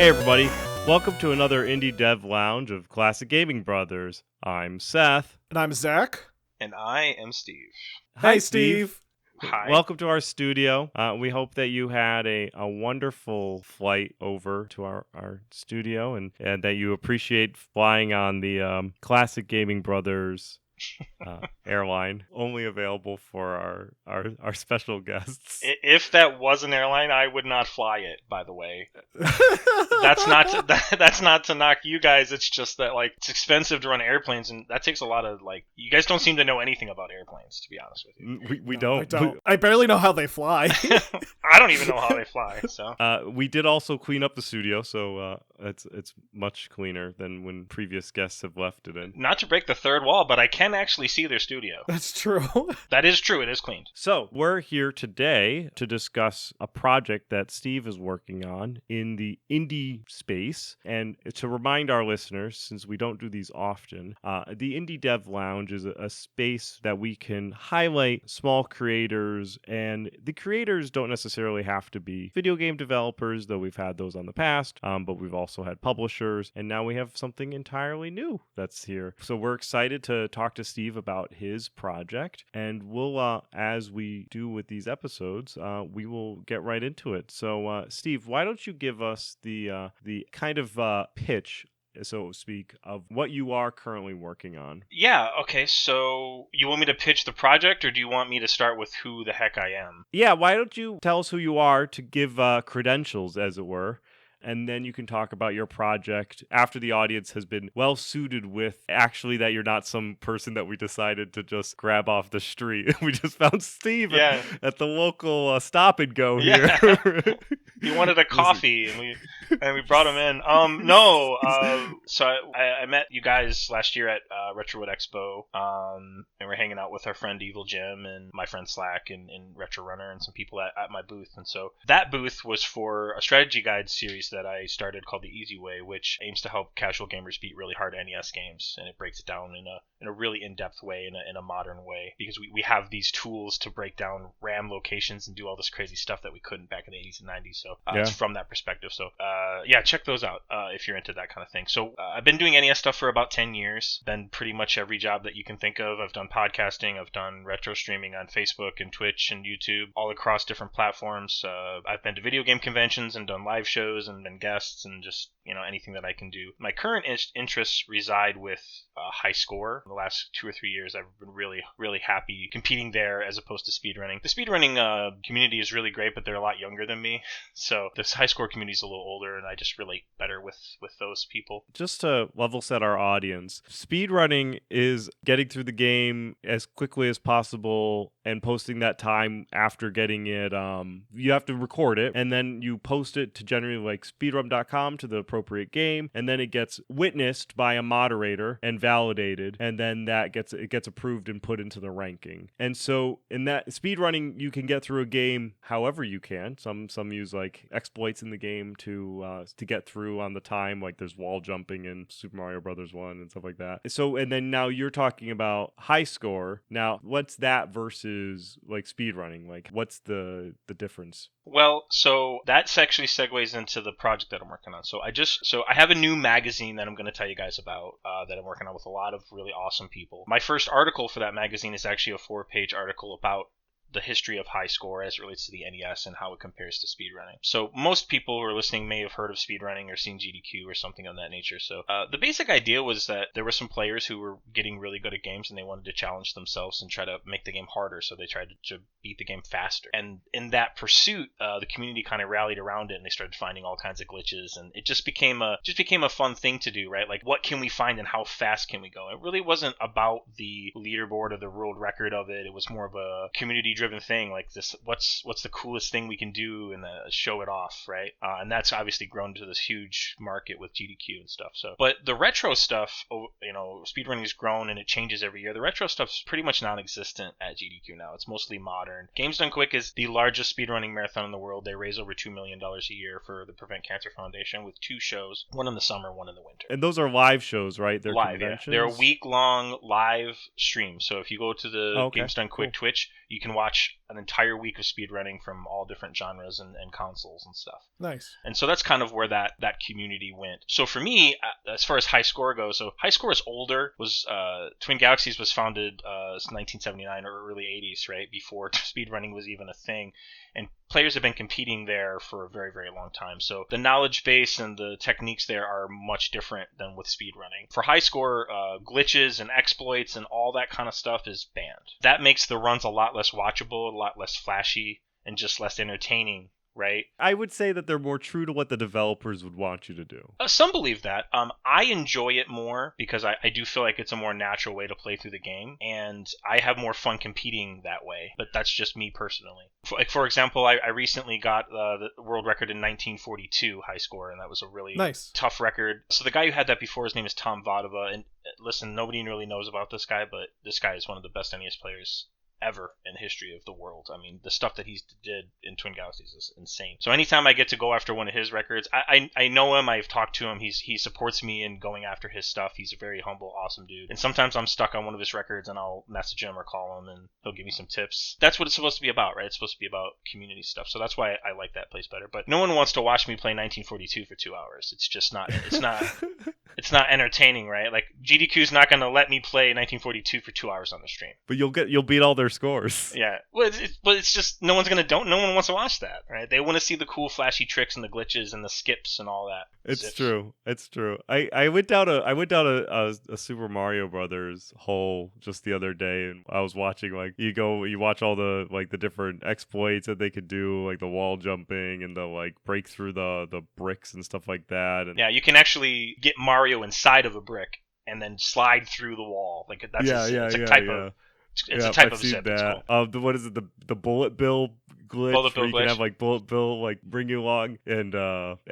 Hey everybody, welcome to another Indie Dev Lounge of Classic Gaming Brothers. I'm Seth. And I'm Zach. And I am Steve. Hi, Hey, Steve. Hi. Welcome to our studio. We hope that you had a wonderful flight over to our studio and that you appreciate flying on the Classic Gaming Brothers airline, only available for our special guests. If that was an airline, I would not fly it, by the way. That's not to knock you guys. It's just that it's expensive to run airplanes, and that takes a lot of you guys don't seem to know anything about airplanes, to be honest with you. We don't. I don't. I barely know how they fly. I don't even know how they fly. So we did also clean up the studio, so it's much cleaner than when previous guests have left it in. Not to break the third wall, but I can actually see their studio. That's true. That is true. It is cleaned. So we're here today to discuss a project that Steve is working on in the indie space. And to remind our listeners, since we don't do these often, the Indie Dev Lounge is a space that we can highlight small creators. And the creators don't necessarily have to be video game developers, though we've had those on the past. But we've also had publishers. And now we have something entirely new that's here. So we're excited to talk to Steve about his project, and we'll as we do with these episodes, we will get right into it. So Steve, why don't you give us the kind of pitch, so to speak, of what you are currently working on? Yeah, okay, so you want me to pitch the project, or do you want me to start with who the heck I am? Yeah, why don't you tell us who you are to give credentials, as it were, and then you can talk about your project after the audience has been well suited with actually that you're not some person that we decided to just grab off the street. We just found Steve at the local stop and go here. He wanted a coffee, and we brought him in. So I met you guys last year at Retrowood Expo, and we're hanging out with our friend Evil Jim and my friend Slack and Retro Runner and some people at my booth. And so that booth was for a strategy guide series that I started called The Easy Way, which aims to help casual gamers beat really hard NES games, and it breaks it down in a really in-depth way, in a modern way, because we have these tools to break down RAM locations and do all this crazy stuff that we couldn't back in the 80s and 90s. So it's from that perspective. So check those out if you're into that kind of thing. So I've been doing NES stuff for about 10 years. Been pretty much every job that you can think of. I've done podcasting. I've done retro streaming on Facebook and Twitch and YouTube, all across different platforms. I've been to video game conventions and done live shows and been guests and just anything that I can do. My current interests reside with high score. The last 2 or 3 years, I've been really, really happy competing there as opposed to speedrunning. The speedrunning community is really great, but they're a lot younger than me. So this high score community is a little older, and I just relate better with those people. Just to level set our audience, speedrunning is getting through the game as quickly as possible and posting that time after getting it. You have to record it, and then you post it to generally speedrun.com to the appropriate game, and then it gets witnessed by a moderator and validated, and then it gets approved and put into the ranking. And so in that speedrunning, you can get through a game however you can. Some use exploits in the game to get through on the time, there's wall jumping in Super Mario Brothers 1 and stuff like that. So, and then now you're talking about high score. Now, what's that versus speedrunning? What's the difference? Well, so that actually segues into the project that I'm working on. So I have a new magazine that I'm going to tell you guys about that I'm working on with a lot of really awesome people. My first article for that magazine is actually a 4-page article about the history of high score as it relates to the NES and how it compares to speedrunning. So most people who are listening may have heard of speedrunning or seen GDQ or something of that nature. So the basic idea was that there were some players who were getting really good at games and they wanted to challenge themselves and try to make the game harder. So they tried to beat the game faster. And in that pursuit, the community kind of rallied around it and they started finding all kinds of glitches, and it just became a fun thing to do, right? What can we find and how fast can we go? It really wasn't about the leaderboard or the world record of it. It was more of a community driven thing, what's the coolest thing we can do and show it off, right? And that's obviously grown to this huge market with GDQ and stuff. So, but the retro stuff, speedrunning has grown and it changes every year. The retro stuff's pretty much non-existent at GDQ now. It's mostly modern. Games Done Quick is the largest speedrunning marathon in the world. They raise over $2 million a year for the Prevent Cancer Foundation with 2 shows, one in the summer, one in the winter. And those are live shows, right? They're live, conventions? Yeah. They're a week-long live stream. So if you go to the Games Done Quick Twitch, you can watch watch an entire week of speedrunning from all different genres and consoles and stuff. Nice. And so that's kind of where that community went. So for me, as far as High Score goes, so High Score is older. Twin Galaxies was founded 1979 or early 80s, right? Before speedrunning was even a thing. And players have been competing there for a very, very long time. So the knowledge base and the techniques there are much different than with speedrunning. For High Score, glitches and exploits and all that kind of stuff is banned. That makes the runs a lot less watchable, a lot less flashy, and just less entertaining, right? I would say that they're more true to what the developers would want you to do. Some believe that. I enjoy it more because I do feel like it's a more natural way to play through the game, and I have more fun competing that way. But that's just me personally. For example, I recently got the world record in 1942 High Score, and that was a really Nice. tough record. So the guy who had that before, his name is Tom Vodova, and listen, nobody really knows about this guy, but this guy is one of the best NES players ever in the history of the world. I mean, the stuff that he did in Twin Galaxies is insane. So anytime I get to go after one of his records, I know him, I've talked to him, he supports me in going after his stuff. He's a very humble, awesome dude. And sometimes I'm stuck on one of his records and I'll message him or call him and he'll give me some tips. That's what it's supposed to be about, right? It's supposed to be about community stuff. So that's why I like that place better. But no one wants to watch me play 1942 for 2 hours. It's just not, it's not entertaining, right? Like GDQ's not going to let me play 1942 for 2 hours on the stream. But you'll beat all their scores. Yeah, well, but it's just no one wants to watch that, right? They want to see the cool, flashy tricks and the glitches and the skips and all that. It's true. I went down a Super Mario Brothers hole just the other day, and I was watching you watch all the the different exploits that they could do, like the wall jumping and the break through the bricks and stuff like that. And yeah, you can actually get Mario inside of a brick and then slide through the wall. Like that's it's a type of. It's a type I've of seen zip. that. What is it? The bullet bill glitch. Bullet bill where you glitch. can have bullet bill bring you along, and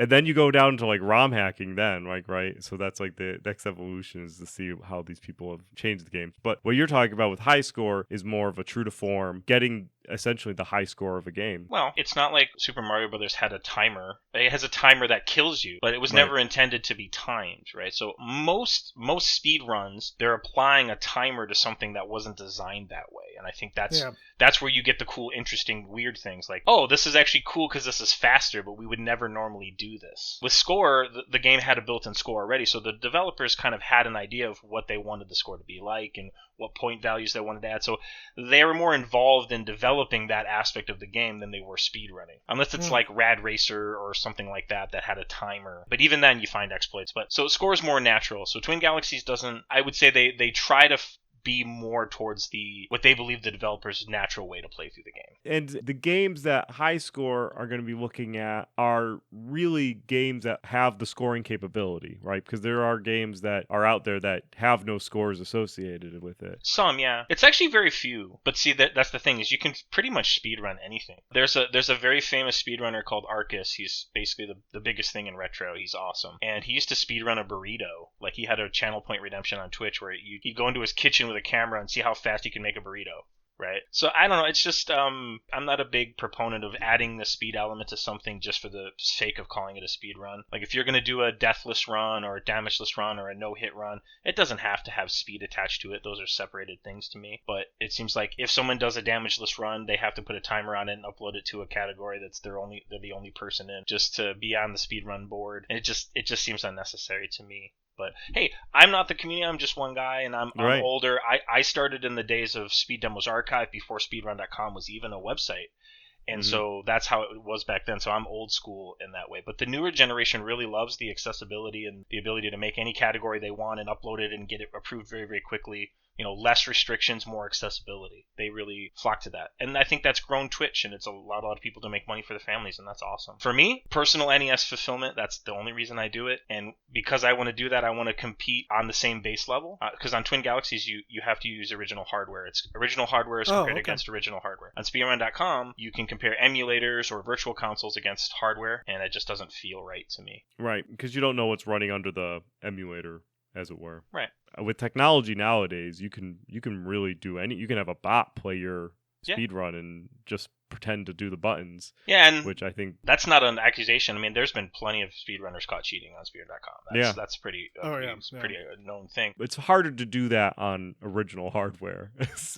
then you go down to ROM hacking. Then right. So that's the next evolution is to see how these people have changed the game. But what you're talking about with High Score is more of a true to form, getting essentially the high score of a game. Well, it's not like Super Mario Brothers had a timer. It has a timer that kills you, but it was never intended to be timed, right? So most speed runs, they're applying a timer to something that wasn't designed that way, and I think that's where you get the cool, interesting, weird things like, oh, this is actually cool because this is faster, but we would never normally do this. With Score, the game had a built-in score already, so the developers kind of had an idea of what they wanted the score to be like and what point values they wanted to add. So they were more involved in developing that aspect of the game than they were speedrunning. Unless it's like Rad Racer or something like that had a timer. But even then you find exploits. But so Score is more natural. So Twin Galaxies doesn't, I would say they try to be more towards what they believe the developer's natural way to play through the game. And the games that High Score are going to be looking at are really games that have the scoring capability, right? Because there are games that are out there that have no scores associated with it. Some, yeah. It's actually very few. But see, that's the thing, is you can pretty much speedrun anything. There's a very famous speedrunner called Arcus. He's basically the biggest thing in retro. He's awesome. And he used to speedrun a burrito. Like, he had a Channel Point Redemption on Twitch where he'd go into his kitchen with a camera and see how fast he can make a burrito. Right. So I don't know. It's just I'm not a big proponent of adding the speed element to something just for the sake of calling it a speed run. Like if you're going to do a deathless run or a damageless run or a no-hit run, it doesn't have to have speed attached to it. Those are separated things to me. But it seems like if someone does a damageless run, they have to put a timer on it and upload it to a category that's they're the only person in just to be on the speed run board. And it just seems unnecessary to me. But hey, I'm not the community. I'm just one guy, and I'm older. I started in the days of Speed Demos Archive before speedrun.com was even a website. And so that's how it was back then. So I'm old school in that way. But the newer generation really loves the accessibility and the ability to make any category they want and upload it and get it approved very, very quickly. You know, less restrictions, more accessibility. They really flock to that. And I think that's grown Twitch, and it's a lot of people to make money for their families, and that's awesome. For me, personal NES fulfillment, that's the only reason I do it. And because I want to do that, I want to compete on the same base level. Because on Twin Galaxies, you have to use original hardware. It's original hardware is compared against original hardware. On speedrun.com, you can compare emulators or virtual consoles against hardware, and it just doesn't feel right to me. Right, because you don't know what's running under the emulator, as it were. Right. With technology nowadays, you can really do you can have a bot play your speed run and just pretend to do the buttons, Yeah, and which I think, that's not an accusation. I mean, there's been plenty of speedrunners caught cheating on speedrun.com. That's pretty pretty known thing. it's harder to do that on original hardware,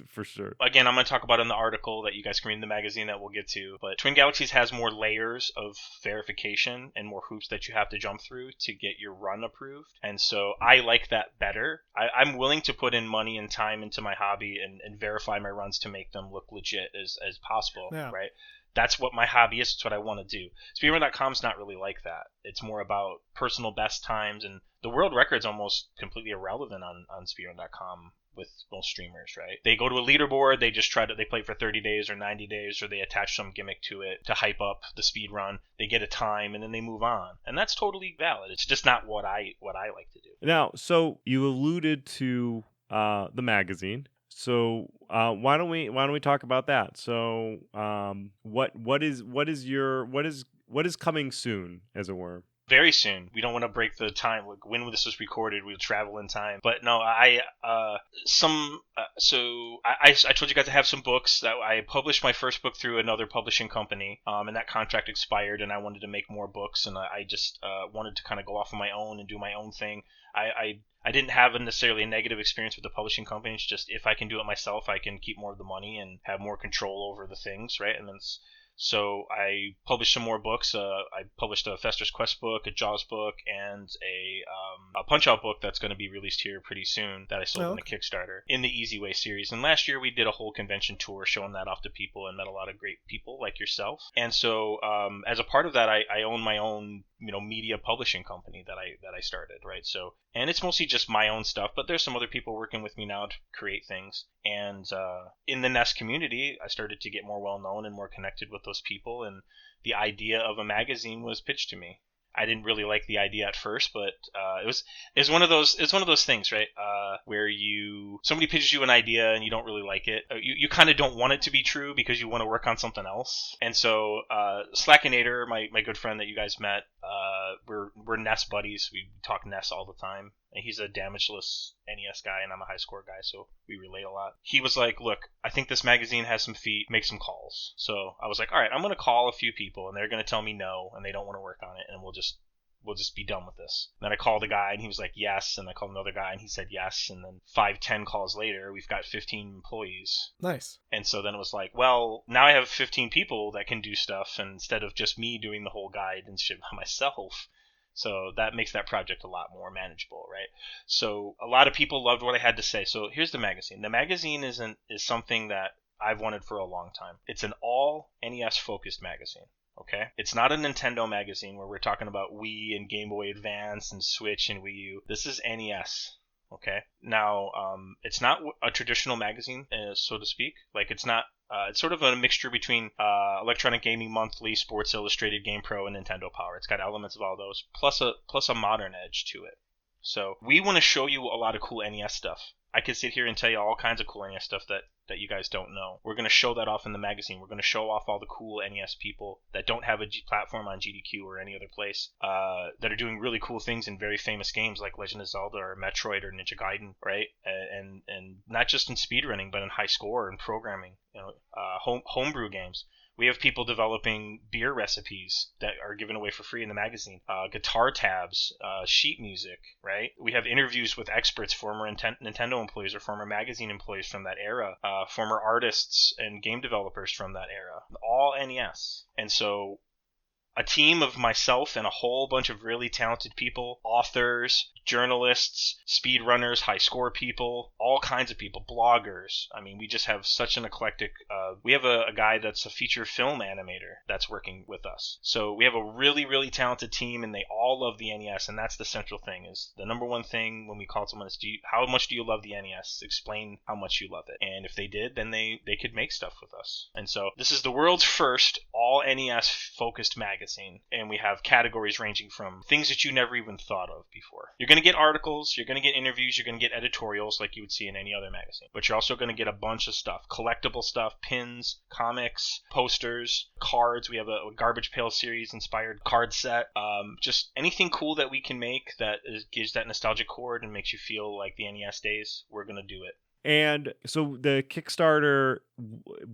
for sure. Again, I'm going to talk about in the article that you guys can read in the magazine that we'll get to. But Twin Galaxies has more layers of verification and more hoops that you have to jump through to get your run approved. And so I like that better. I'm willing to put in money and time into my hobby and verify my runs to make them look legit as possible, right? That's what my hobby is. It's what I want to do. Speedrun.com's not really like that. It's more about personal best times, and the world record's almost completely irrelevant on Speedrun.com with most streamers, right? They go to a leaderboard, they just they play for 30 days or 90 days, or they attach some gimmick to it to hype up the speed run. They get a time, and then they move on. And that's totally valid. It's just not what I like to do. Now, so you alluded to the magazine. So why don't we talk about that? So what is coming soon, as it were? Very soon. We don't want to break the time. Like when this was recorded, we'll travel in time. But no, I told you guys I have some books that I published my first book through another publishing company, and that contract expired, and I wanted to make more books, and I just wanted to kind of go off on my own and do my own thing. I didn't have necessarily a negative experience with the publishing company. It's just if I can do it myself, I can keep more of the money and have more control over the things, right? And then so I published some more books. I published a Fester's Quest book, a Jaws book, and a Punch-Out book that's going to be released here pretty soon that I sold in a Kickstarter in the Easy Way series. And last year we did a whole convention tour showing that off to people and met a lot of great people like yourself. And so as a part of that, I own my own media publishing company that I started, right? So, and it's mostly just my own stuff, but there's some other people working with me now to create things. And in the NES community, I started to get more well known and more connected with those people, and the idea of a magazine was pitched to me. I didn't really like the idea at first, but it was one of those things, right? Where somebody pitches you an idea and you don't really like it. You kind of don't want it to be true because you want to work on something else. And so Slackinator, my good friend that you guys met, we're NES buddies. We talk NES all the time. And he's a damageless NES guy, and I'm a high score guy, so we relate a lot. He was like, look, I think this magazine has some feet, make some calls. So I was like, all right, I'm going to call a few people, and they're going to tell me no, and they don't want to work on it, and we'll just be done with this. And then I called a guy, and he was like, yes, and I called another guy, and he said yes, and then 5-10 calls later, we've got 15 employees. Nice. And so then it was like, well, now I have 15 people that can do stuff, and instead of just me doing the whole guide and shit by myself. So that makes that project a lot more manageable, right? So a lot of people loved what I had to say. So here's the magazine. The magazine is something that I've wanted for a long time. It's an all NES-focused magazine, okay? It's not a Nintendo magazine where we're talking about Wii and Game Boy Advance and Switch and Wii U. This is NES, okay? Now, it's not a traditional magazine, so to speak. Like, it's not... it's sort of a mixture between Electronic Gaming Monthly, Sports Illustrated, Game Pro, and Nintendo Power. It's got elements of all those, plus a modern edge to it. So we want to show you a lot of cool NES stuff. I could sit here and tell you all kinds of cool NES stuff that you guys don't know. We're going to show that off in the magazine. We're going to show off all the cool NES people that don't have a platform on GDQ or any other place that are doing really cool things in very famous games like Legend of Zelda or Metroid or Ninja Gaiden, right? And not just in speedrunning, but in high score and programming, homebrew games. We have people developing beer recipes that are given away for free in the magazine, guitar tabs, sheet music, right? We have interviews with experts, former Nintendo employees or former magazine employees from that era, former artists and game developers from that era, all NES. And so a team of myself and a whole bunch of really talented people, authors, journalists, speedrunners, high score people, all kinds of people, bloggers. I mean, we just have such an eclectic... we have a guy that's a feature film animator that's working with us. So we have a really, really talented team, and they all love the NES, and that's the central thing. Is the number one thing when we call someone is, how much do you love the NES? Explain how much you love it. And if they did, then they could make stuff with us. And so this is the world's first all NES-focused magazine, and we have categories ranging from things that you never even thought of before. You're going to get articles, you're going to get interviews, you're going to get editorials like you would see in any other magazine, but you're also going to get a bunch of stuff, collectible stuff, pins, comics, posters, cards. We have a Garbage Pail series inspired card set, just anything cool that we can make that gives that nostalgic chord and makes you feel like the NES days. We're going to do it. And so the Kickstarter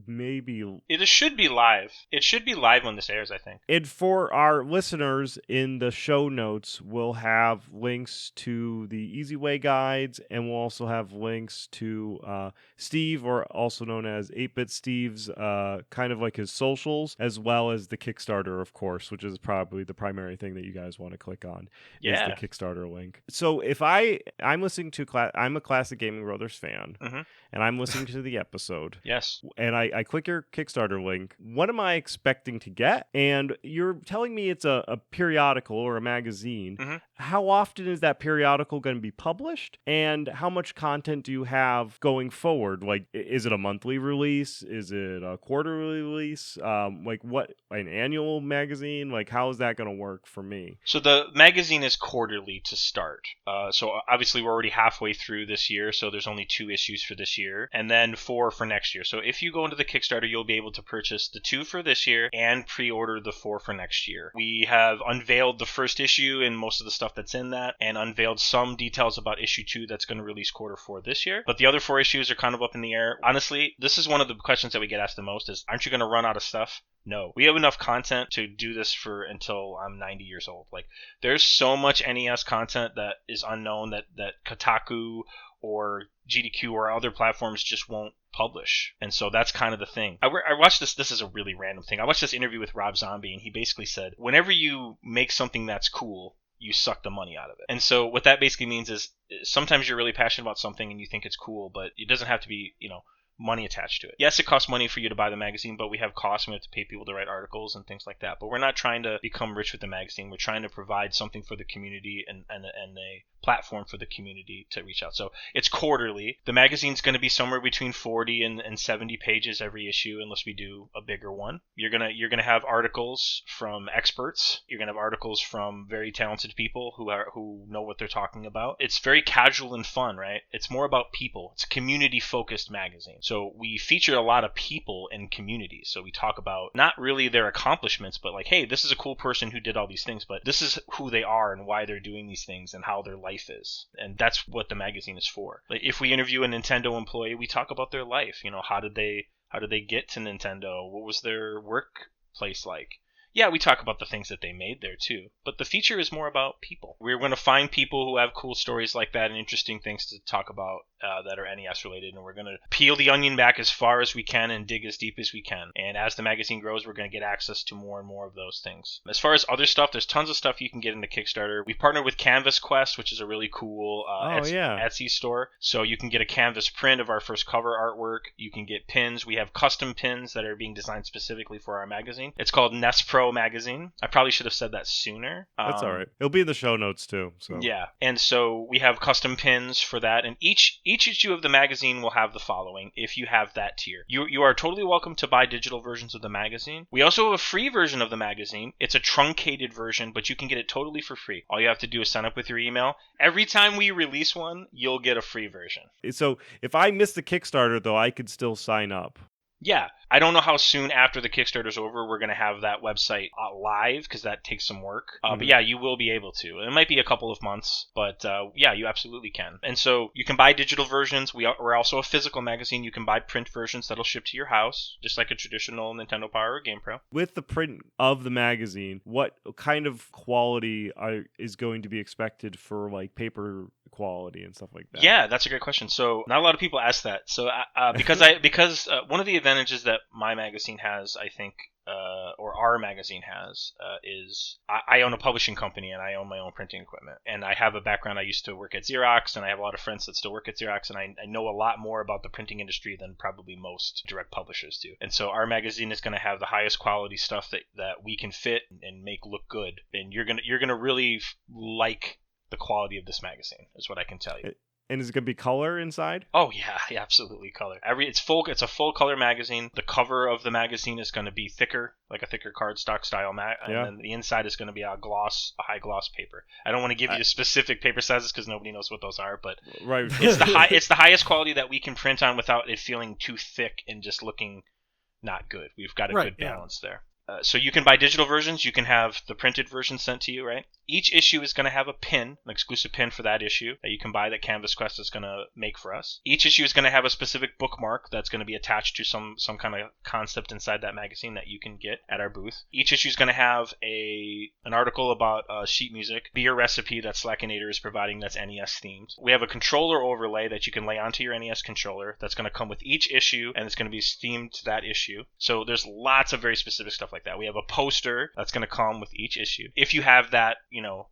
maybe. It should be live. It should be live when this airs, I think. And for our listeners, in the show notes, we'll have links to the Easy Way guides, and we'll also have links to Steve, or also known as 8-Bit Steve's, kind of like his socials, as well as the Kickstarter, of course, which is probably the primary thing that you guys want to click on, is the Kickstarter link. So if I'm listening to, I'm a Classic Gaming Brothers fan, and I'm listening to the episode. Yes. And I click your Kickstarter link. What am I expecting to get? And you're telling me it's a periodical or a magazine. How often is that periodical going to be published? And how much content do you have going forward? Like, is it a monthly release? Is it a quarterly release? Like, what, an annual magazine? Like, how is that going to work for me? So the magazine is quarterly to start. So obviously we're already halfway through this year, so there's only 2 issues for this year, and then 4 for next year. So if you go into the Kickstarter, you'll be able to purchase the 2 for this year and pre-order the 4 for next year. We have unveiled the first issue and most of the stuff that's in that, and unveiled some details about issue 2 that's going to release quarter 4 this year. But the other 4 issues are kind of up in the air. Honestly, this is one of the questions that we get asked the most is, aren't you going to run out of stuff? No. We have enough content to do this for until I'm 90 years old. Like, there's so much NES content that is unknown that Kotaku or GDQ or other platforms just won't publish. And so that's kind of the thing. I watched this is a really random thing. I watched this interview with Rob Zombie, and he basically said, whenever you make something that's cool, you suck the money out of it. And so what that basically means is sometimes you're really passionate about something and you think it's cool, but it doesn't have to be, money attached to it. Yes, it costs money for you to buy the magazine, but we have costs and we have to pay people to write articles and things like that. But we're not trying to become rich with the magazine. We're trying to provide something for the community and a platform for the community to reach out. So it's quarterly. The magazine's going to be somewhere between 40 and 70 pages every issue, unless we do a bigger one. You're gonna have articles from experts. You're gonna have articles from very talented people who know what they're talking about. It's very casual and fun, right? It's more about people. It's a community-focused magazine. So we feature a lot of people in communities. So we talk about not really their accomplishments, but like, hey, this is a cool person who did all these things, but this is who they are and why they're doing these things and how their life is. And that's what the magazine is for. Like, if we interview a Nintendo employee, we talk about their life. How did they get to Nintendo? What was their workplace like? Yeah, we talk about the things that they made there too, but the feature is more about people. We're going to find people who have cool stories like that and interesting things to talk about that are NES related, and we're going to peel the onion back as far as we can and dig as deep as we can. And as the magazine grows, we're going to get access to more and more of those things. As far as other stuff, there's tons of stuff you can get into Kickstarter. We partnered with Canvas Quest, which is a really cool Etsy store. So you can get a canvas print of our first cover artwork. You can get pins. We have custom pins that are being designed specifically for our magazine. It's called NES Pro Magazine. I probably should have said that sooner. That's all right. It'll be in the show notes too. So. Yeah, and so we have custom pins for that, and each issue of the magazine will have the following if you have that tier. You are totally welcome to buy digital versions of the magazine. We also have a free version of the magazine. It's a truncated version, but you can get it totally for free. All you have to do is sign up with your email. Every time we release one, you'll get a free version. So if I miss the Kickstarter, though, I could still sign up. Yeah, I don't know how soon after the Kickstarter's over we're going to have that website live, because that takes some work. But yeah, you will be able to. It might be a couple of months, but yeah, you absolutely can. And so you can buy digital versions. We're also a physical magazine. You can buy print versions that'll ship to your house, just like a traditional Nintendo Power or GamePro. With the print of the magazine, what kind of quality is going to be expected for like paper quality and stuff like that? Yeah, that's a great question. So not a lot of people ask that. So because one of the advantages that my magazine has, I think, or our magazine has, is I own a publishing company and I own my own printing equipment. And I have a background. I used to work at Xerox, and I have a lot of friends that still work at Xerox, and I know a lot more about the printing industry than probably most direct publishers do. And so our magazine is going to have the highest quality stuff that we can fit and make look good. And you're gonna really like the quality of this magazine, is what I can tell you. And is it going to be color inside? Oh yeah, absolutely color. It's a full color magazine. The cover of the magazine is going to be thicker, like a thicker cardstock style and then the inside is going to be a high gloss paper. I don't want to give you the specific paper sizes because nobody knows what those are, but right. It's the highest quality that we can print on without it feeling too thick and just looking not good. We've got a good balance there. So you can buy digital versions. You can have the printed version sent to you, right? Each issue is going to have a pin, an exclusive pin for that issue that you can buy that Canvas Quest is going to make for us. Each issue is going to have a specific bookmark that's going to be attached to some kind of concept inside that magazine that you can get at our booth. Each issue is going to have an article about sheet music, beer recipe that Slackinator is providing that's NES themed. We have a controller overlay that you can lay onto your NES controller that's going to come with each issue, and it's going to be themed to that issue. So there's lots of very specific stuff like that. We have a poster that's going to come with each issue. If you have that,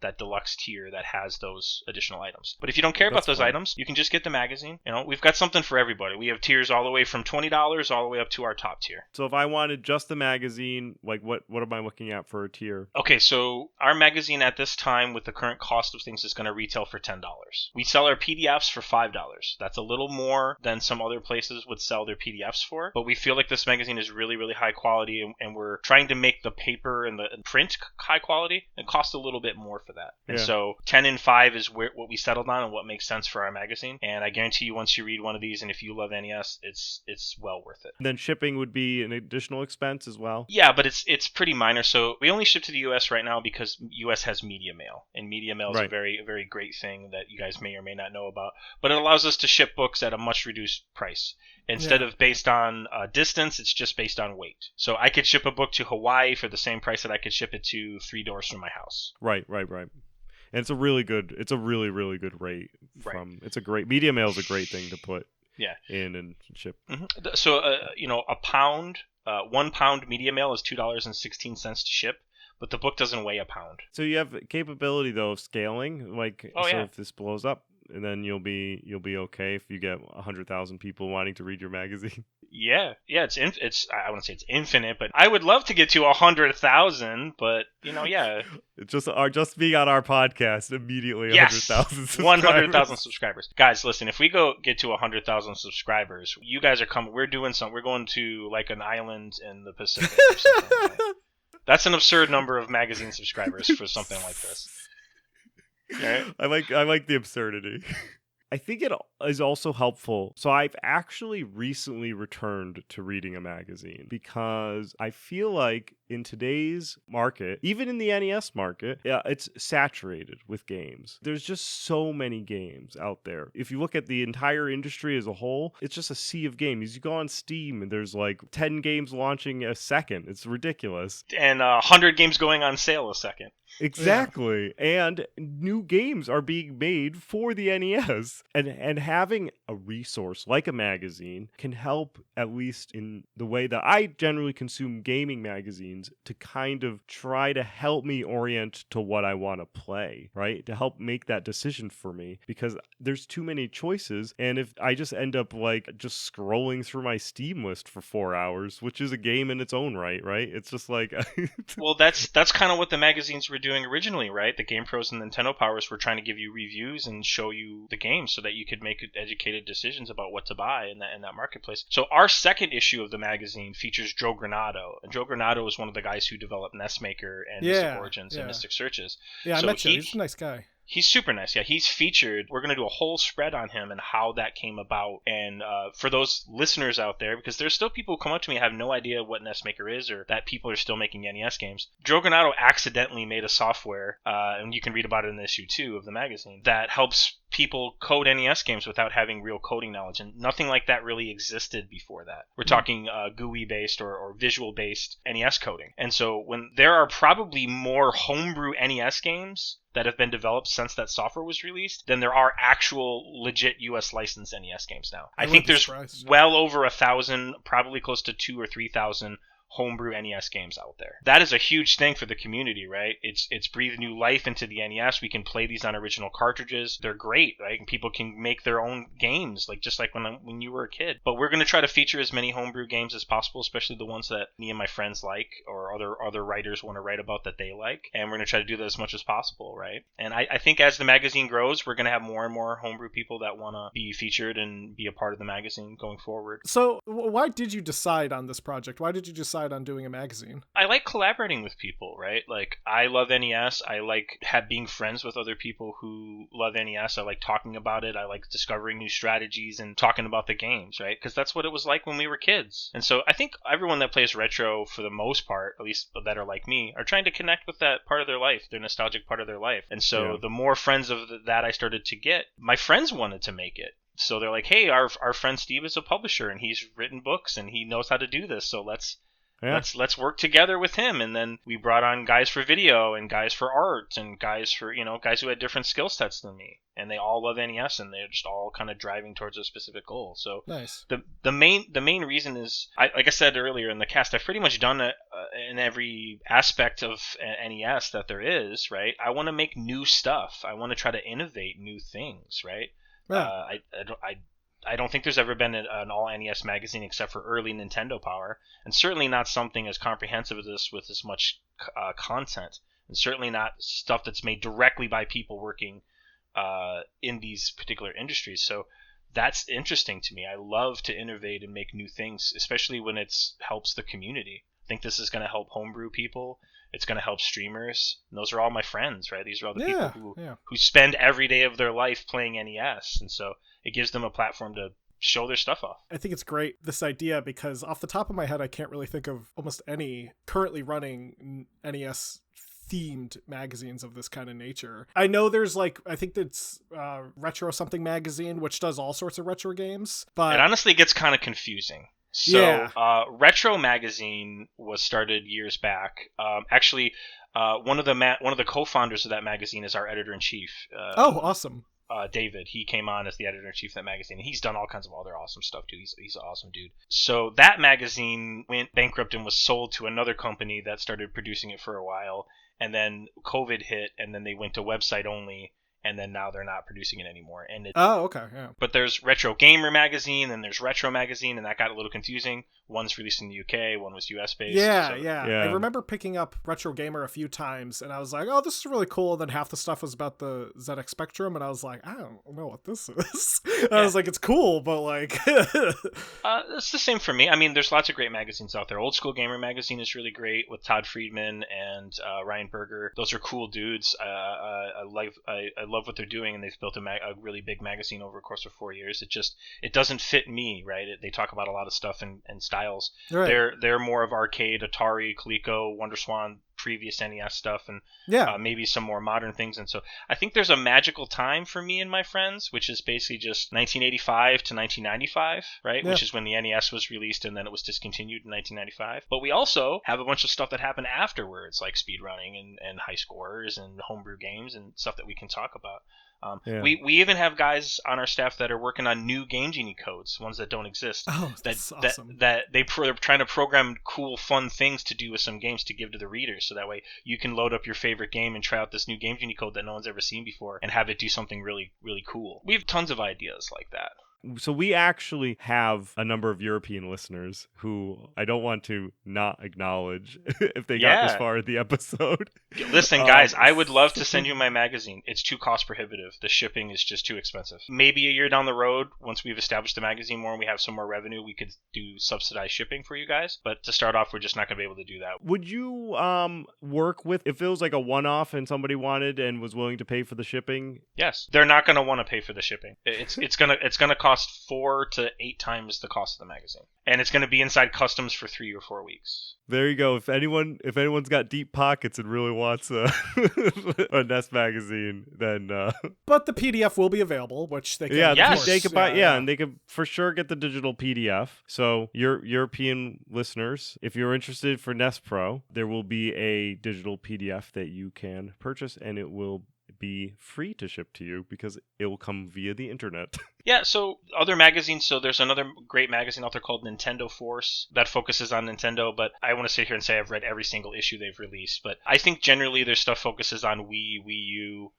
that deluxe tier that has those additional items. But if you don't care about those items, you can just get the magazine. We've got something for everybody. We have tiers all the way from $20 all the way up to our top tier. So if I wanted just the magazine, like what am I looking at for a tier? Okay, so our magazine at this time with the current cost of things is going to retail for $10. We sell our PDFs for $5. That's a little more than some other places would sell their PDFs for, but we feel like this magazine is really, really high quality, and we're trying to make the paper and the print high quality and cost a little bit more for that. And so 10 and 5 is what we settled on and what makes sense for our magazine. And I guarantee you, once you read one of these, and if you love NES, it's well worth it. And then shipping would be an additional expense as well? Yeah, but it's pretty minor. So we only ship to the US right now because US has media mail, and media mail is a very great thing that you guys may or may not know about. But it allows us to ship books at a much reduced price. Instead of based on distance, it's just based on weight. So I could ship a book to Hawaii for the same price that I could ship it to 3 doors from my house. Right. And it's a really good rate. It's a great, media mail is a great thing to put in and ship. Mm-hmm. So, a pound, 1 pound media mail is $2.16 to ship, but the book doesn't weigh a pound. So you have capability though of scaling, if this blows up, and then you'll be okay if you get 100,000 people wanting to read your magazine. Yeah, it's I wouldn't say it's infinite, but I would love to get to 100,000. But it's just being on our podcast immediately 100,000 subscribers. 100,000 subscribers, guys. Listen, if we get to 100,000 subscribers, you guys are coming. We're doing something. We're going to like an island in the Pacific or something. Right? That's an absurd number of magazine subscribers for something like this. Right? I like the absurdity. I think it is also helpful. So I've actually recently returned to reading a magazine because I feel like in today's market, even in the NES market, it's saturated with games. There's just so many games out there. If you look at the entire industry as a whole, it's just a sea of games. You go on Steam and there's like 10 games launching a second. It's ridiculous. And 100 games going on sale a second. Exactly. Yeah. And new games are being made for the NES. And having a resource like a magazine can help, at least in the way that I generally consume gaming magazines, to kind of try to help me orient to what I want to play, right? To help make that decision for me, because there's too many choices. And if I just end up just scrolling through my Steam list for 4 hours, which is a game in its own right? It's just like... Well, that's kind of what the magazines were doing originally, right? The Game Pros and Nintendo Powers were trying to give you reviews and show you the game so that you could make educated decisions about what to buy in that marketplace. So our second issue of the magazine features Joe Granato, and Joe Granato is one of the guys who developed NES Maker and Mystic Origins and Mystic Searches. Yeah, I met you. He's a nice guy. He's super nice. Yeah, he's featured. We're going to do a whole spread on him and how that came about. And for those listeners out there, because there's still people who come up to me and have no idea what NES Maker is or that people are still making NES games, Joe Granato accidentally made a software, and you can read about it in issue 2 of the magazine, that helps people code NES games without having real coding knowledge. And nothing like that really existed before that. We're talking GUI-based or visual-based NES coding. And so when there are probably more homebrew NES games that have been developed since that software was released than there are actual legit US licensed NES games now. I think there's well over 1,000, probably close to 2,000 or 3,000 homebrew NES games out there. That is a huge thing for the community, right? It's breathed new life into the NES. We can play these on original cartridges. They're great, right? And people can make their own games, just like when you were a kid. But we're going to try to feature as many homebrew games as possible, especially the ones that me and my friends like, or other writers want to write about that they like. And we're going to try to do that as much as possible, right? And I think as the magazine grows, we're going to have more and more homebrew people that want to be featured and be a part of the magazine going forward. So why did you decide on this project? Why did you decide decide on doing a magazine? I like collaborating with people, right? Like, I love NES. I like being friends with other people who love NES. I like talking about it. I like discovering new strategies and talking about the games, right? Because that's what it was like when we were kids. And so I think everyone that plays retro, for the most part, at least that are like me, are trying to connect with that part of their life, their nostalgic part of their life. And so the more friends of that I started to get, my friends wanted to make it. So they're like, hey, our friend Steve is a publisher and he's written books and he knows how to do this. So let's work together with him. And then we brought on guys for video and guys for art and guys who had different skill sets than me. And they all love NES and they're just all kind of driving towards a specific goal. So nice. The main reason is, like I said earlier in the cast, I've pretty much done it in every aspect of NES that there is, right? I want to make new stuff. I want to try to innovate new things, right? Yeah. I don't think there's ever been an all NES magazine except for early Nintendo Power, and certainly not something as comprehensive as this with as much content, and certainly not stuff that's made directly by people working in these particular industries. So that's interesting to me. I love to innovate and make new things, especially when it helps the community. I think this is going to help homebrew people. It's going to help streamers. And those are all my friends, right? These are all the people who spend every day of their life playing NES. And so it gives them a platform to show their stuff off. I think it's great, this idea, because off the top of my head, I can't really think of almost any currently running NES themed magazines of this kind of nature. I know there's I think it's Retro Something Magazine, which does all sorts of retro games, but it honestly gets kind of confusing. So Retro Magazine was started years back. Actually, one of the co-founders of that magazine is our editor-in-chief. Awesome. David. He came on as the editor-in-chief of that magazine, and he's done all kinds of other awesome stuff too. He's an awesome dude. So that magazine went bankrupt and was sold to another company that started producing it for a while, and then COVID hit, and then they went to website only. And then now they're not producing it anymore. And okay, yeah. But there's Retro Gamer Magazine, and there's Retro Magazine, and that got a little confusing. One's released in the UK, one was US based. Yeah. I remember picking up Retro Gamer a few times, and I was like, oh, this is really cool. And then half the stuff was about the ZX Spectrum, and I was like, I don't know what this is. I was like, it's cool, but like... It's the same for me. I mean, there's lots of great magazines out there. Old School Gamer Magazine is really great with Todd Friedman and Ryan Berger. Those are cool dudes. I love what they're doing, and they've built a really big magazine over the course of 4 years. It doesn't fit me, right? They talk about a lot of stuff and styles. Right. They're more of arcade, Atari, Coleco, WonderSwan, previous NES stuff, and maybe some more modern things. And so I think there's a magical time for me and my friends, which is basically just 1985 to 1995, right? Yeah. Which is when the NES was released, and then it was discontinued in 1995. But we also have a bunch of stuff that happened afterwards, like speedrunning and high scores and homebrew games and stuff that we can talk about. We even have guys on our staff that are working on new Game Genie codes, ones that don't exist. Oh, that's awesome. They're trying to program cool, fun things to do with some games to give to the readers, so that way you can load up your favorite game and try out this new Game Genie code that no one's ever seen before and have it do something really, really cool. We have tons of ideas like that. So we actually have a number of European listeners who I don't want to not acknowledge if they got this far in the episode. Listen, guys, I would love to send you my magazine. It's too cost prohibitive. The shipping is just too expensive. Maybe a year down the road, once we've established the magazine more and we have some more revenue, we could do subsidized shipping for you guys. But to start off, we're just not going to be able to do that. Would you work with, if it was like a one-off and somebody wanted and was willing to pay for the shipping? Yes. They're not going to want to pay for the shipping. It's gonna cost 4 to 8 times the cost of the magazine, and it's going to be inside customs for 3 or 4 weeks. There you go. If anyone's got deep pockets and really wants a NES magazine, then but the PDF will be available, which they can they can buy and they can for sure get the digital PDF. So your European listeners, if you're interested for NES Pro, there will be a digital PDF that you can purchase, and it will be free to ship to you because it will come via the internet. Yeah, so other magazines, so there's another great magazine out there called Nintendo Force that focuses on Nintendo, but I want to sit here and say I've read every single issue they've released, but I think generally their stuff focuses on Wii U,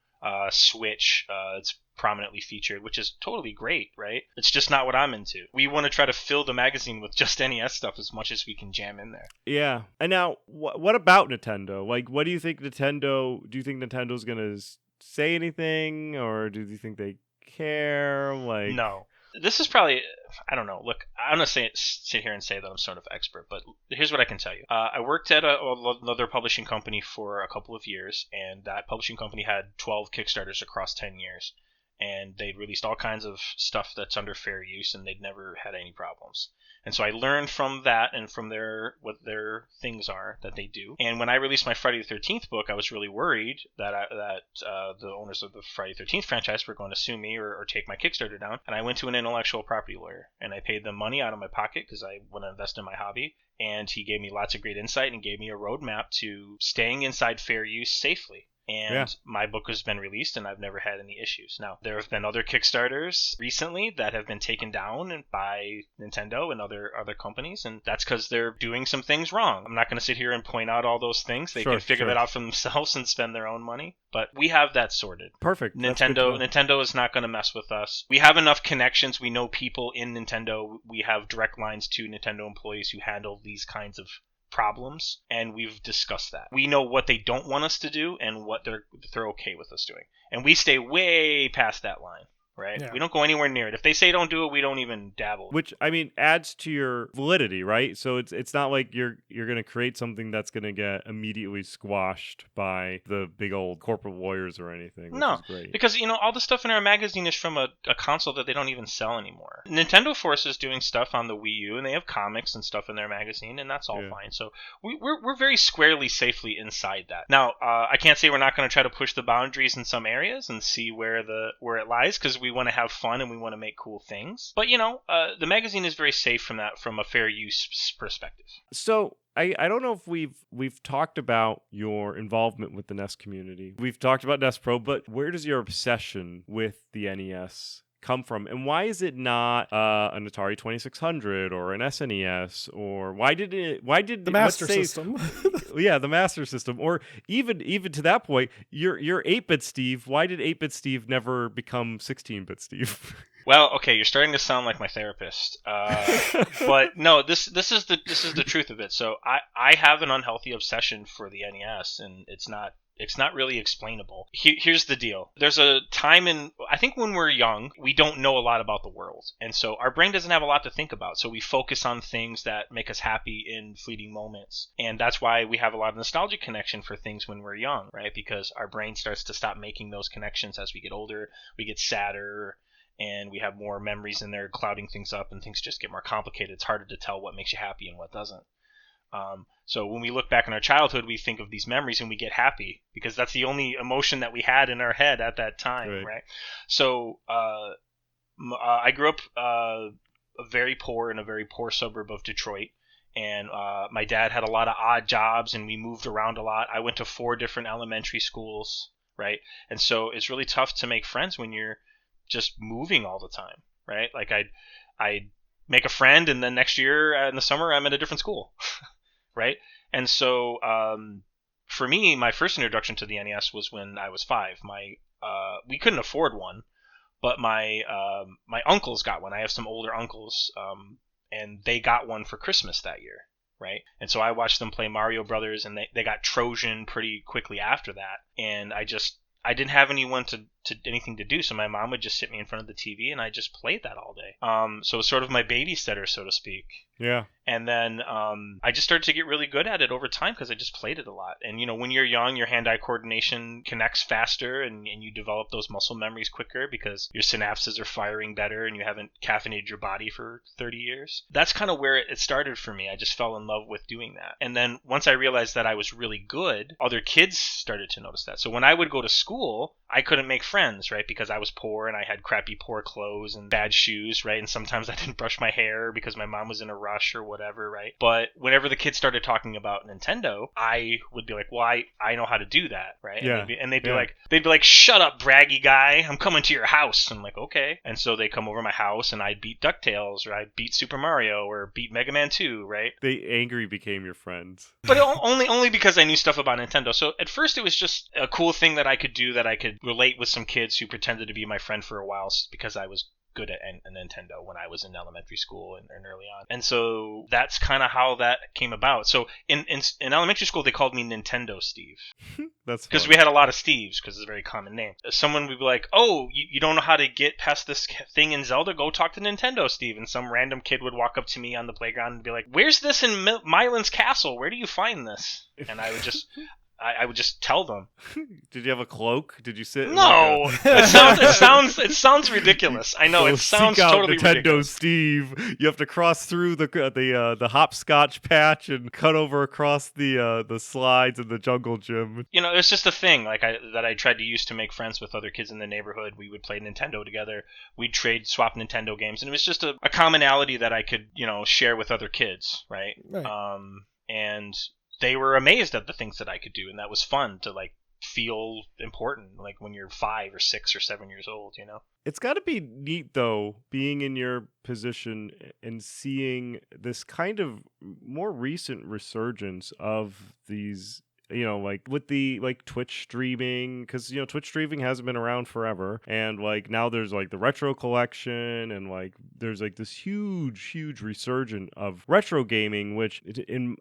Switch. It's prominently featured, which is totally great, right? It's just not what I'm into. We want to try to fill the magazine with just NES stuff as much as we can jam in there. Yeah. And now, what about Nintendo? Like, what do you think Nintendo... Do you think Nintendo's going to say anything, or do you think they care? Like, no. this is probably, I don't know. Look, I'm going to sit here and say that I'm sort of expert, but here's what I can tell you. I worked at another publishing company for a couple of years, and that publishing company had 12 Kickstarters across 10 years. And they'd released all kinds of stuff that's under fair use, and they'd never had any problems. And so I learned from that and from what their things are that they do. And when I released my Friday the 13th book, I was really worried that the owners of the Friday the 13th franchise were going to sue me or take my Kickstarter down. And I went to an intellectual property lawyer, and I paid them money out of my pocket because I want to invest in my hobby. And he gave me lots of great insight and gave me a roadmap to staying inside fair use safely. And my book has been released, and I've never had any issues. Now, there have been other Kickstarters recently that have been taken down by Nintendo and other companies, and that's because they're doing some things wrong. I'm not going to sit here and point out all those things. They can figure that out for themselves and spend their own money. But we have that sorted. Perfect. Nintendo is not going to mess with us. We have enough connections. We know people in Nintendo. We have direct lines to Nintendo employees who handle these kinds of problems, and we've discussed that. We know what they don't want us to do and what they're okay with us doing, and we stay way past that line. Right? Yeah. We don't go anywhere near it. If they say don't do it, we don't even dabble. Which, I mean, adds to your validity, right? So it's not like you're going to create something that's going to get immediately squashed by the big old corporate lawyers or anything. Which is great. Because, all the stuff in our magazine is from a console that they don't even sell anymore. Nintendo Force is doing stuff on the Wii U, and they have comics and stuff in their magazine, and that's all fine. So we're very squarely, safely inside that. Now, I can't say we're not going to try to push the boundaries in some areas and see where it lies, because we want to have fun and we want to make cool things. But, the magazine is very safe from that, from a fair use perspective. So I don't know if we've talked about your involvement with the NES community. We've talked about NES Pro, but where does your obsession with the NES come from, and why is it not an Atari 2600 or an SNES, or why did the Master System? Yeah, the Master System, or even to that point, your 8-bit Steve. Why did 8-bit Steve never become 16-bit Steve? Well, okay, you're starting to sound like my therapist, but no, this is the truth of it. So I have an unhealthy obsession for the NES, and it's not really explainable. Here's the deal. There's a time I think when we're young, we don't know a lot about the world. And so our brain doesn't have a lot to think about. So we focus on things that make us happy in fleeting moments. And that's why we have a lot of nostalgic connection for things when we're young, right? Because our brain starts to stop making those connections as we get older. We get sadder, and we have more memories in there clouding things up, and things just get more complicated. It's harder to tell what makes you happy and what doesn't. So when we look back in our childhood, we think of these memories and we get happy because that's the only emotion that we had in our head at that time, right? So I grew up in a very poor suburb of Detroit, and my dad had a lot of odd jobs, and we moved around a lot. I went to 4 different elementary schools, right? And so it's really tough to make friends when you're just moving all the time, right? Like I'd make a friend, and then next year in the summer I'm at a different school. Right? And so for me, my first introduction to the NES was when I was 5. We couldn't afford one, but my uncles got one. I have some older uncles, and they got one for Christmas that year, right? And so I watched them play Mario Brothers, and they got Trojan pretty quickly after that. And I didn't have anyone to anything to do, so my mom would just sit me in front of the TV, and I just played that all day. So it was sort of my babysitter, so to speak. Yeah. And then I just started to get really good at it over time because I just played it a lot. And, when you're young, your hand-eye coordination connects faster, and you develop those muscle memories quicker because your synapses are firing better and you haven't caffeinated your body for 30 years. That's kind of where it started for me. I just fell in love with doing that. And then once I realized that I was really good, other kids started to notice that. So when I would go to school, I couldn't make friends, right? Because I was poor and I had crappy poor clothes and bad shoes, right? And sometimes I didn't brush my hair because my mom was in a rush or whatever, right? But whenever the kids started talking about Nintendo, I would be like, well, I know how to do that, right? Yeah. And they'd be like, shut up, braggy guy. I'm coming to your house. I'm like, okay. And so they come over my house and I'd beat DuckTales, or I'd beat Super Mario, or beat Mega Man 2, right? They angry became your friends. But only because I knew stuff about Nintendo. So at first it was just a cool thing that I could do, that I could relate with some kids who pretended to be my friend for a while because I was good at a Nintendo when I was in elementary school and early on. And so that's kind of how that came about. So in elementary school, they called me Nintendo Steve. That's because fun. we had a lot of Steves, because it's a very common name. Someone would be like, oh, you don't know how to get past this thing in Zelda? Go talk to Nintendo Steve. And some random kid would walk up to me on the playground and be like, where's this in Mylan's castle? Where do you find this? And I would just... I would just tell them. Did you have a cloak? Did you sit? No, it sounds ridiculous. I know, it sounds totally Nintendo ridiculous. Steve. You have to cross through the hopscotch patch and cut over across the slides in the jungle gym. You know, it's just a thing that I tried to use to make friends with other kids in the neighborhood. We would play Nintendo together. We'd swap Nintendo games, and it was just a commonality that I could share with other kids, right? And they were amazed at the things that I could do, and that was fun to feel important, when you're 5 or 6 or 7 years old. It's got to be neat though, being in your position and seeing this kind of more recent resurgence of these. With the Twitch streaming, because Twitch streaming hasn't been around forever, and now there's the retro collection, and there's this huge resurgence of retro gaming, which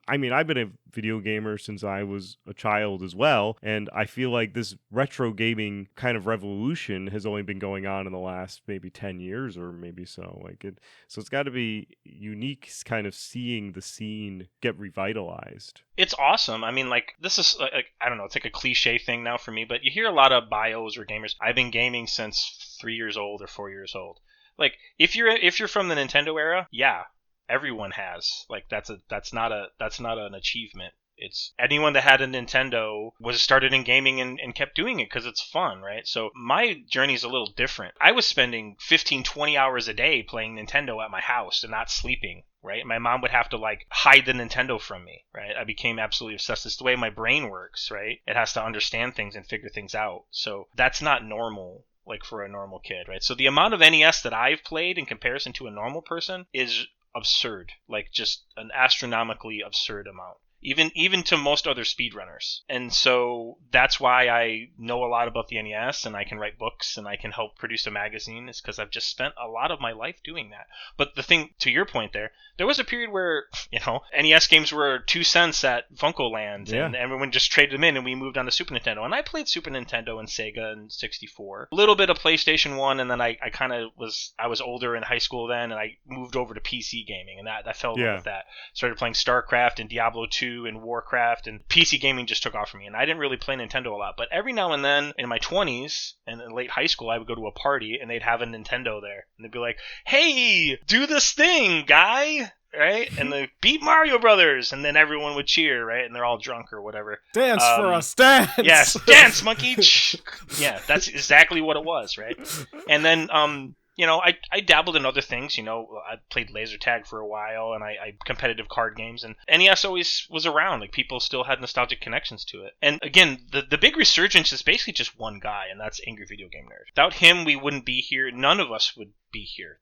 I've been a video gamer since I was a child as well, and I feel like this retro gaming kind of revolution has only been going on in the last maybe 10 years or maybe so. So it's got to be unique, kind of seeing the scene get revitalized. It's awesome. I mean, this is I don't know, it's a cliche thing now for me, but you hear a lot of bios or gamers. I've been gaming since 3 years old or 4 years old. If you're from the Nintendo era, yeah, everyone has. That's not an achievement. It's anyone that had a Nintendo was started in gaming and kept doing it because it's fun, right? So my journey is a little different. I was spending 15-20 hours a day playing Nintendo at my house and not sleeping, right? My mom would have to hide the Nintendo from me, right? I became absolutely obsessed. It's the way my brain works, right? It has to understand things and figure things out. So that's not normal, for a normal kid, right? So the amount of NES that I've played in comparison to a normal person is absurd, just an astronomically absurd amount. Even to most other speedrunners. And so that's why I know a lot about the NES, and I can write books, and I can help produce a magazine, is because I've just spent a lot of my life doing that. But the thing, to your point there was a period where, NES games were 2 cents at Funkoland, and everyone just traded them in, and we moved on to Super Nintendo. And I played Super Nintendo and Sega and 64. A little bit of PlayStation 1, and then I was older in high school then, and I moved over to PC gaming, and that fell in love with that. Started playing StarCraft and Diablo 2 and Warcraft, and PC gaming just took off for me. And I didn't really play Nintendo a lot, but every now and then in my 20s and in late high school, I would go to a party and they'd have a Nintendo there, and they'd be like, hey, do this thing, guy, right? And they beat Mario Brothers, and then everyone would cheer, right? And they're all drunk or whatever. Dance for us, dance! Yes, dance, monkey! Yeah, that's exactly what it was, right? And then I dabbled in other things. I played laser tag for a while, and I competitive card games, and NES always was around. People still had nostalgic connections to it. And again, the big resurgence is basically just one guy, and that's Angry Video Game Nerd. Without him, we wouldn't be here. None of us would be here.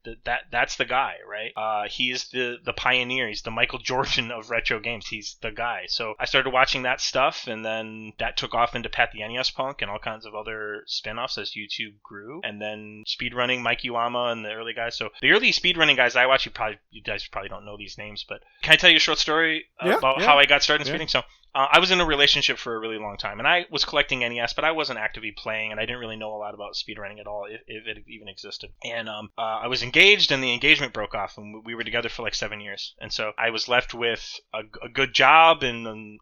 That's the guy, right? He is the pioneer. He's the Michael Jordan of retro games. He's the guy. So I started watching that stuff, and then that took off into Pat the NES Punk and all kinds of other spin-offs as YouTube grew. And then speedrunning, Mike Uwama and the early guys. So the early speedrunning guys I watch, you guys probably don't know these names, but can I tell you a short story about how I got started in speeding? So I was in a relationship for a really long time, and I was collecting NES, but I wasn't actively playing, and I didn't really know a lot about speedrunning at all, if it even existed. And I was engaged, and the engagement broke off, and we were together for 7 years. And so I was left with a good job and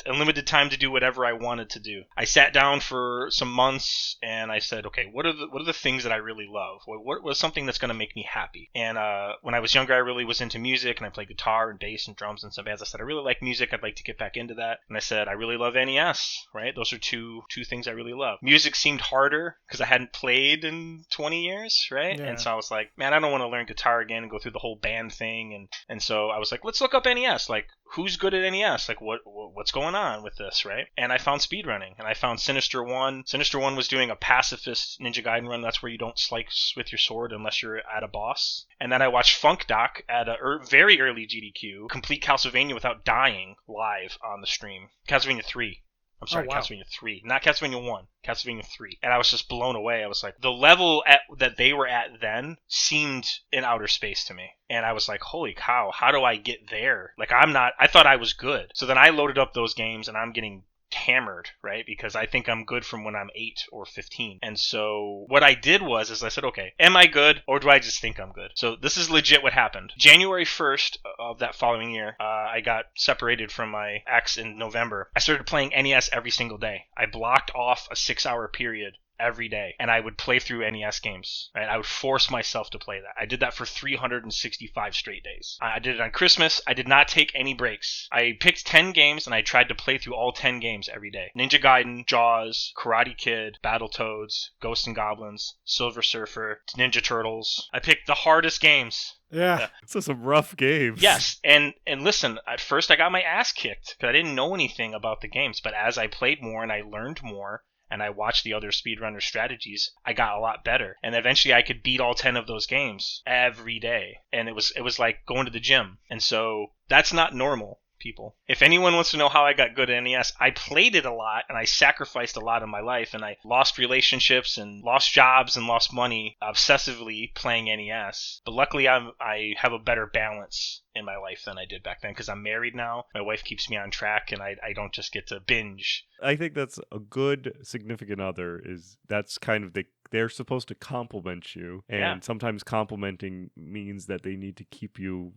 unlimited time to do whatever I wanted to do. I sat down for some months, and I said, okay, what are the things that I really love? What was something that's going to make me happy? And when I was younger, I really was into music, and I played guitar and bass and drums and some bands. I said, I really like music. I'd like to get back into that. And I said, I really love NES, right? Those are two things I really love. Music seemed harder because I hadn't played in 20 years, right? Yeah. And so I was like, man, I don't want to learn guitar again and go through the whole band thing. And so I was like, let's look up NES. Who's good at NES? What's going on with this, right? And I found speedrunning, and I found Sinister One. Sinister One was doing a pacifist Ninja Gaiden run. That's where you don't slice with your sword unless you're at a boss. And then I watched Funk Doc at a very early GDQ, complete Castlevania without dying live on the stream. Castlevania 3. I'm sorry, wow. Castlevania 3, not Castlevania 1, Castlevania 3. And I was just blown away. I was like, the level that they were at then seemed in outer space to me. And I was like, holy cow, how do I get there? Like, I thought I was good. So then I loaded up those games and I'm getting hammered, right? Because I think I'm good from when I'm 8 or 15. And so what I did is I said, okay, am I good or do I just think I'm good? So this is legit what happened. January 1st of that following year, I got separated from my ex in November. I started playing NES every single day. I blocked off a 6-hour period every day, and I would play through NES games. Right? I would force myself to play that. I did that for 365 straight days. I did it on Christmas. I did not take any breaks. I picked 10 games, and I tried to play through all 10 games every day. Ninja Gaiden, Jaws, Karate Kid, Battletoads, Ghosts and Goblins, Silver Surfer, Ninja Turtles. I picked the hardest games. Yeah. So some rough games. Yes, and listen, at first I got my ass kicked because I didn't know anything about the games, but as I played more and I learned more, and I watched the other speedrunner strategies, I got a lot better. And eventually I could beat all 10 of those games every day. And it was like going to the gym. And so that's not normal, people. If anyone wants to know how I got good at NES, I played it a lot and I sacrificed a lot in my life and I lost relationships and lost jobs and lost money obsessively playing NES. But luckily I have a better balance in my life than I did back then because I'm married now. My wife keeps me on track and I don't just get to binge. I think that's a good significant other. That's kind of they're supposed to compliment you, and Yeah. sometimes complimenting means that they need to keep you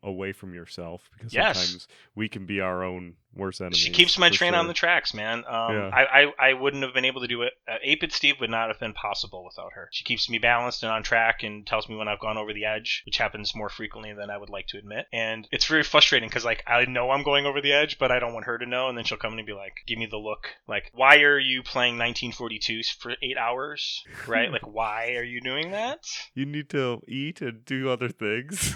away from yourself, because Yes. sometimes we can be our own worst enemies. She keeps my for train sure. on the tracks, man. Yeah. I wouldn't have been able to do it. 8-Bit Steve would not have been possible without her. She keeps me balanced and on track and tells me when I've gone over the edge, which happens more frequently than I would like to admit. And it's very frustrating because, like, I know I'm going over the edge, but I don't want her to know. And then she'll come in and be like, give me the look. Like, why are you playing 1942 for 8 hours? Right? Like, why are you doing that? You need to eat and do other things.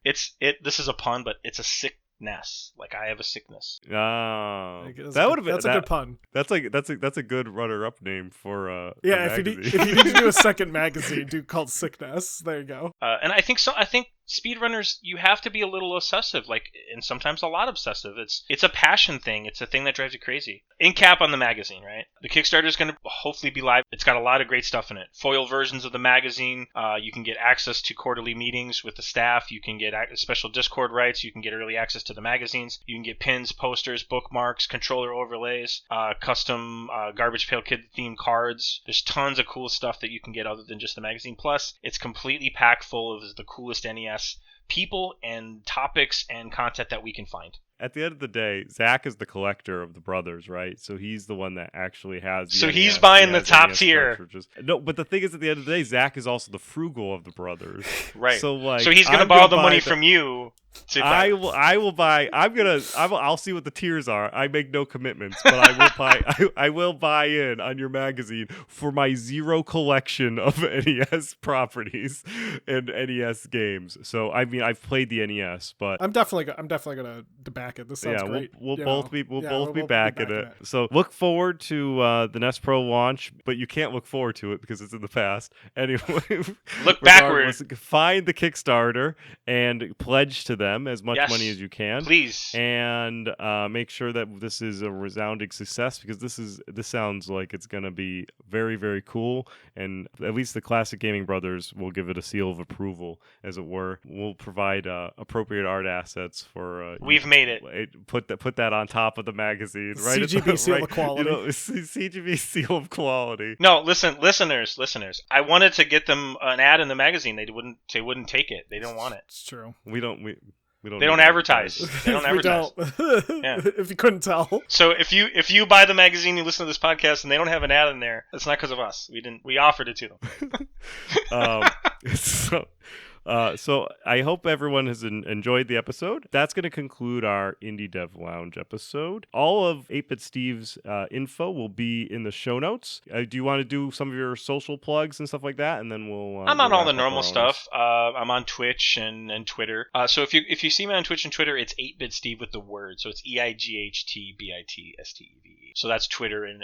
This is a pun, but it's a sickness. Like, I have a sickness. Oh, That's that would have been a good pun. That's a good runner-up name for Yeah, a if you magazine. need to do a second magazine, do called Sickness. There you go. And I think so. I think speedrunners, you have to be a little obsessive, like, and sometimes a lot obsessive. It's a passion thing. It's a thing that drives you crazy. In cap on the magazine, right? The Kickstarter is going to hopefully be live. It's got a lot of great stuff in it. Foil versions of the magazine. You can get access to quarterly meetings with the staff. You can get special Discord rights. You can get early access to the magazines. You can get pins, posters, bookmarks, controller overlays, custom Garbage Pail Kid themed cards. There's tons of cool stuff that you can get other than just the magazine. Plus, it's completely packed full of the coolest NES people and topics and content that we can find. At the end of the day, Zach is the collector of the brothers, right? So he's the one that actually has. So NES. he's buying He the has top NES tier. cartridges. No, but the thing is, at the end of the day, Zach is also the frugal of the brothers. Right. So like, so he's gonna I'm borrow the buy money from you. I will buy. I'll see what the tiers are. I make no commitments, but I will buy. I will buy in on your magazine for my zero collection of NES properties and NES games. So I mean, I've played the NES, but I'm definitely gonna back it. This sounds great. We'll both be backing it. it. So look forward to the NES Pro launch, but you can't look forward to it because it's in the past. Anyway, Look backward. regardless, find the Kickstarter and pledge to them as much Yes, money as you can, please. and make sure that this is a resounding success, because this sounds like it's going to be very, very cool, and at least the Classic Gaming Brothers will give it a seal of approval, as it were. We'll provide appropriate art assets for. We've made it. Put that on top of the magazine, right? CGB seal of quality. CGB seal of quality. No, listeners. I wanted to get them an ad in the magazine. They wouldn't take it. They don't want it. It's true. We don't They don't advertise. They don't We advertise. don't. Yeah. If you couldn't tell. So if you buy the magazine, you listen to this podcast, and they don't have an ad in there, it's not because of us. We offered it to them. So I hope everyone has enjoyed the episode. That's going to conclude our Indie Dev Lounge episode. All of 8-Bit Steve's info will be in the show notes. Do you want to do some of your social plugs and stuff like that, and then we'll? I'm on we'll all the wrap up normal our stuff. I'm on Twitch and Twitter. So if you see me on Twitch and Twitter, it's 8-Bit Steve with the word. So it's EIGHTBITSTEVE. So that's Twitter and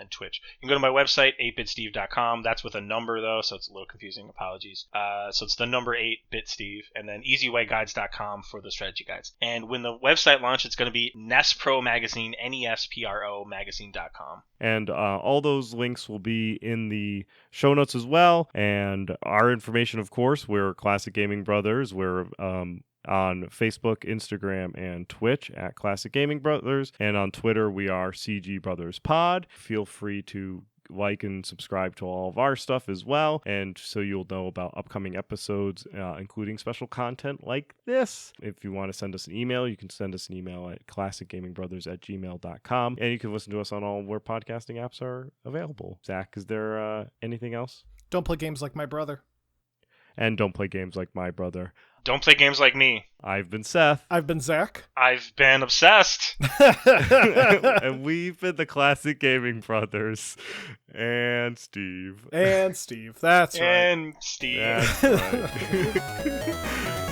Twitch. You can go to my website 8bitsteve.com. That's with a number though, so it's a little confusing. Apologies. So it's the number 8, BitSteve, and then easywayguides.com for the strategy guides. And when the website launches, it's going to be NES Pro Magazine, NES-PRO Magazine.com. And all those links will be in the show notes as well. And our information, of course, we're Classic Gaming Brothers. We're on Facebook, Instagram, and Twitch at Classic Gaming Brothers. And on Twitter, we are CG Brothers Pod. Feel free to like and subscribe to all of our stuff as well, and so you'll know about upcoming episodes, including special content like this. If you want to send us an email, you can send us an email at classicgamingbrothers@gmail.com, and you can listen to us on all where podcasting apps are available. Zach, is there anything else? Don't play games like my brother. And don't play games like my brother. Don't play games like me. I've been Seth. I've been Zach. I've been obsessed. And we've been the Classic Gaming Brothers. And Steve. And Steve. That's right. And Steve. That's right.